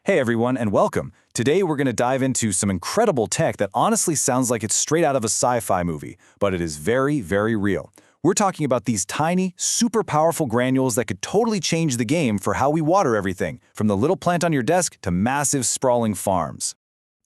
Hey everyone, and welcome. Today we're going to dive into some incredible tech that honestly sounds like it's straight out of a sci-fi movie, but it is very, very real. We're talking about these tiny, super powerful granules that could totally change the game for how we water everything, from the little plant on your desk to massive, sprawling farms.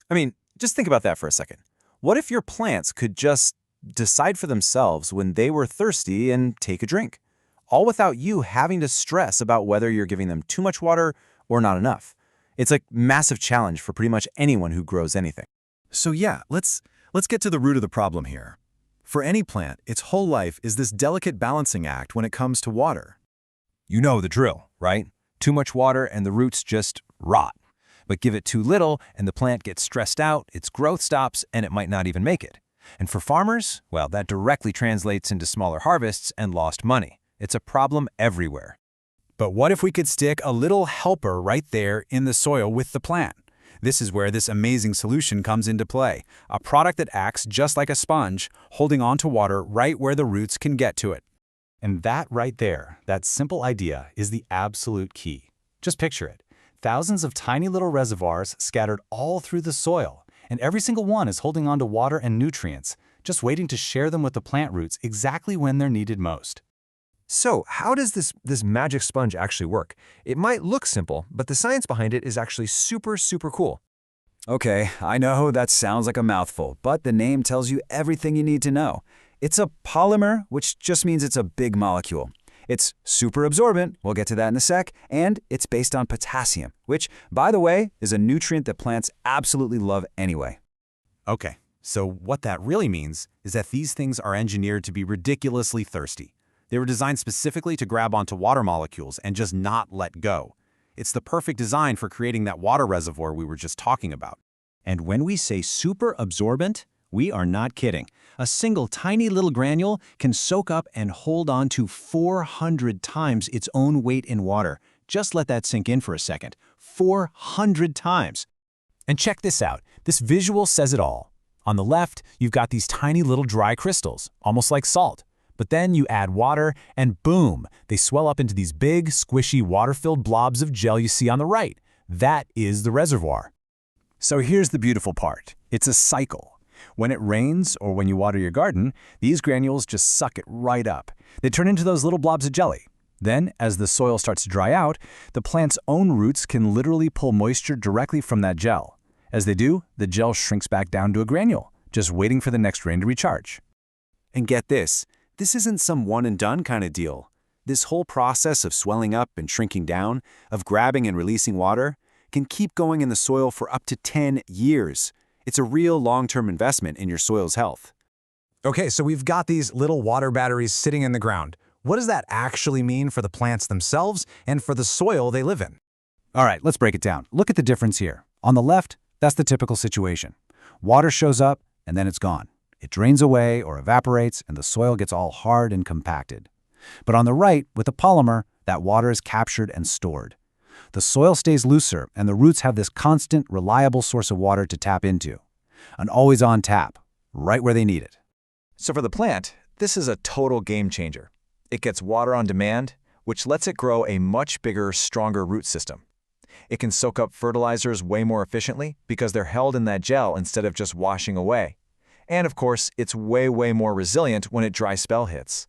I mean, just think about that for a second. What if your plants could just decide for themselves when they were thirsty and take a drink, all without you having to stress about whether you're giving them too much water or not enough? It's a massive challenge for pretty much anyone who grows anything. So yeah, let's get to the root of the problem here. For any plant, its whole life is this delicate balancing act when it comes to water. You know the drill, right? Too much water and the roots just rot. But give it too little and the plant gets stressed out, its growth stops, and it might not even make it. And for farmers, well, that directly translates into smaller harvests and lost money. It's a problem everywhere. But what if we could stick a little helper right there in the soil with the plant? This is where this amazing solution comes into play, a product that acts just like a sponge, holding on to water right where the roots can get to it. And that right there, that simple idea, is the absolute key. Just picture it. Thousands of tiny little reservoirs scattered all through the soil, and every single one is holding on to water and nutrients, just waiting to share them with the plant roots exactly when they're needed most. So how does this magic sponge actually work? It might look simple, but the science behind it is actually super cool. Okay, I know that sounds like a mouthful, but the name tells you everything you need to know. It's a polymer, which just means it's a big molecule. It's superabsorbent, we'll get to that in a sec, and it's based on potassium, which, by the way, is a nutrient that plants absolutely love anyway. Okay, so what that really means is that these things are engineered to be ridiculously thirsty. They were designed specifically to grab onto water molecules and just not let go. It's the perfect design for creating that water reservoir we were just talking about. And when we say superabsorbent, we are not kidding. A single tiny little granule can soak up and hold on to 400 times its own weight in water. Just let that sink in for a second. 400 times. And check this out. This visual says it all. On the left, you've got these tiny little dry crystals, almost like salt. But then you add water, and boom, they swell up into these big, squishy, water-filled blobs of gel you see on the right. That is the reservoir. So here's the beautiful part. It's a cycle. When it rains or when you water your garden, these granules just suck it right up. They turn into those little blobs of jelly. Then, as the soil starts to dry out, the plant's own roots can literally pull moisture directly from that gel. As they do, the gel shrinks back down to a granule, just waiting for the next rain to recharge. And get this. This isn't some one-and-done kind of deal. This whole process of swelling up and shrinking down, of grabbing and releasing water, can keep going in the soil for up to 10 years. It's a real long-term investment in your soil's health. Okay, so we've got these little water batteries sitting in the ground. What does that actually mean for the plants themselves and for the soil they live in? All right, let's break it down. Look at the difference here. On the left, that's the typical situation. Water shows up, and then it's gone. It drains away or evaporates, and the soil gets all hard and compacted. But on the right, with the polymer, that water is captured and stored. The soil stays looser, and the roots have this constant, reliable source of water to tap into. An always-on tap, right where they need it. So for the plant, this is a total game changer. It gets water on demand, which lets it grow a much bigger, stronger root system. It can soak up fertilizers way more efficiently because they're held in that gel instead of just washing away. And of course, it's way more resilient when a dry spell hits.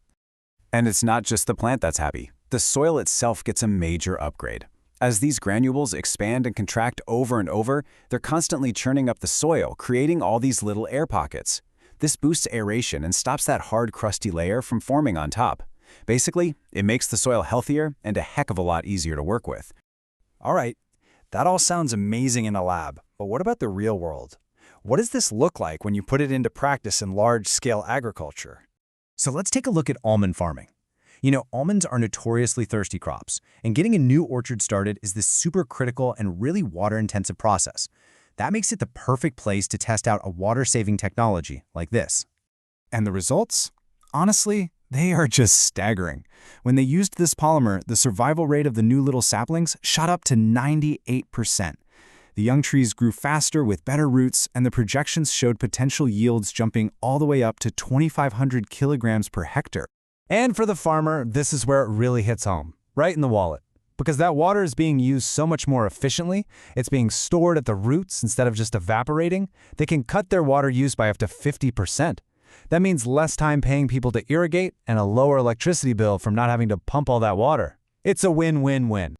And it's not just the plant that's happy. The soil itself gets a major upgrade. As these granules expand and contract over and over, they're constantly churning up the soil, creating all these little air pockets. This boosts aeration and stops that hard, crusty layer from forming on top. Basically, it makes the soil healthier and a heck of a lot easier to work with. All right, that all sounds amazing in a lab, but what about the real world? What does this look like when you put it into practice in large-scale agriculture? So let's take a look at almond farming. You know, almonds are notoriously thirsty crops, and getting a new orchard started is this super critical and really water-intensive process. That makes it the perfect place to test out a water-saving technology like this. And the results? Honestly, they are just staggering. When they used this polymer, the survival rate of the new little saplings shot up to 98%. The young trees grew faster with better roots, and the projections showed potential yields jumping all the way up to 2,500 kilograms per hectare. And for the farmer, this is where it really hits home, right in the wallet. Because that water is being used so much more efficiently, it's being stored at the roots instead of just evaporating, they can cut their water use by up to 50%. That means less time paying people to irrigate and a lower electricity bill from not having to pump all that water. It's a win-win-win.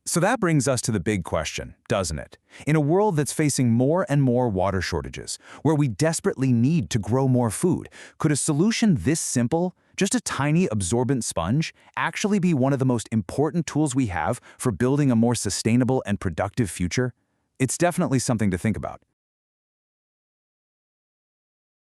So that brings us to the big question, doesn't it? In a world that's facing more and more water shortages, where we desperately need to grow more food, could a solution this simple, just a tiny absorbent sponge, actually be one of the most important tools we have for building a more sustainable and productive future? It's definitely something to think about.